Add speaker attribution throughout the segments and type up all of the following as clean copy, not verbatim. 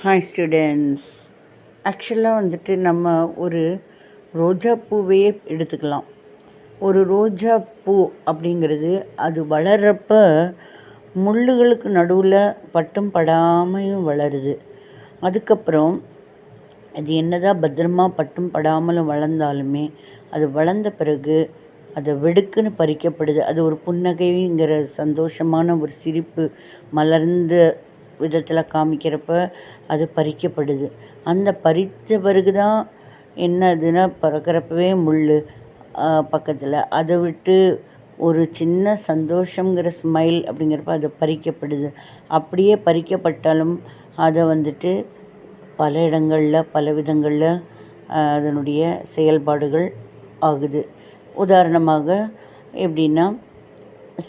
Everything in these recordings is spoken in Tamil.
Speaker 1: Hi students. ஆக்சுவலாக வந்துட்டு நம்ம ஒரு ரோஜா பூவையே எடுத்துக்கலாம். ஒரு ரோஜா பூ அப்படிங்கிறது அது வளர்கிறப்ப முள்ளுகளுக்கு நடுவில் பட்டும் படாமையும் வளருது. அதுக்கப்புறம் அது என்னதான் பத்திரமா பட்டும் படாமலும் வளர்ந்தாலுமே அது வளர்ந்த பிறகு அதை வெடுக்குன்னு பறிக்கப்படுது. அது ஒரு புன்னகைங்கிற சந்தோஷமான ஒரு சிரிப்பு மலர்ந்த விதத்தில் காமிக்கிறப்ப அது பறிக்கப்படுது. அந்த பறித்த பிறகு தான் என்னதுன்னா பறக்கிறப்பவே முள் பக்கத்தில் அதை விட்டு ஒரு சின்ன சந்தோஷங்கிற ஸ்மைல் அப்படிங்கிறப்ப அது பறிக்கப்படுது. அப்படியே பறிக்கப்பட்டாலும் அதை வந்துட்டு பல இடங்களில் பல விதங்களில் அதனுடைய செயல்பாடுகள் ஆகுது. உதாரணமாக எப்படின்னா,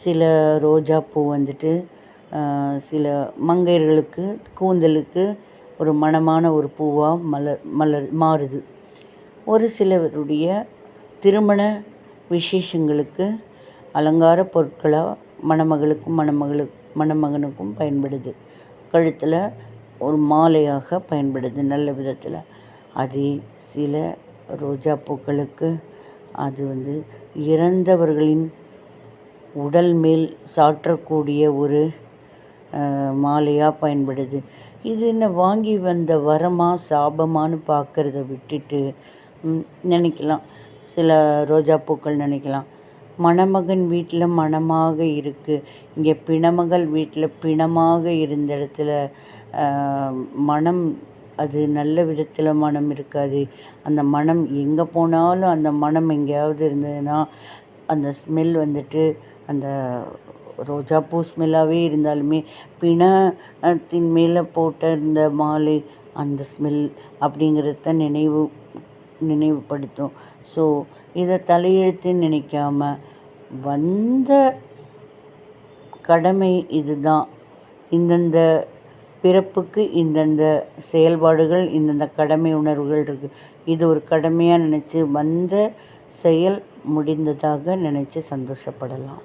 Speaker 1: சில ரோஜா பூ வந்துட்டு சில மங்கையர்களுக்கு கூந்தலுக்கு ஒரு மணமான ஒரு பூவாக மாறுது. ஒரு சிலருடைய திருமண விசேஷங்களுக்கு அலங்கார பொருட்களாக மணமகளுக்கும் மணமகனுக்கும் பயன்படுது. கழுத்தில் ஒரு மாலையாக பயன்படுது நல்ல விதத்தில். அதே சில ரோஜா பூக்களுக்கு அது இறந்தவர்களின் உடல் மேல் சாற்றக்கூடிய ஒரு மாலையாக பயன்படுது. இது என்ன வாங்கி வந்த வரமா சாபமானு பார்க்குறத விட்டுட்டு நினைக்கலாம். சில ரோஜா பூக்கள் நினைக்கலாம், மணமகன் வீட்டில் மணமாக இருக்குது, இங்கே பிணமகள் வீட்டில் பிணமாக இருந்த இடத்துல மனம் அது நல்ல விதத்தில் மனம் இருக்காது. அந்த மனம் எங்கே போனாலும் அந்த மனம் எங்கேயாவது இருந்ததுன்னா அந்த ஸ்மெல் அந்த ரோஜா பூ ஸ்மெல்லாகவே இருந்தாலுமே பிணத்தின் மேலே போட்ட இந்த மாலை அந்த ஸ்மெல் அப்படிங்கிறத நினைவுபடுத்தும். ஸோ இதை தலையெழுத்துன்னு நினைக்காம வந்த கடமை இதுதான், இந்தந்த பிறப்புக்கு இந்தந்த செயல்பாடுகள் இந்தந்த கடமை உணர்வுகள் இருக்குது, இது ஒரு கடமையாக நினச்சி வந்த செயல் முடிந்ததாக நினச்சி சந்தோஷப்படலாம்.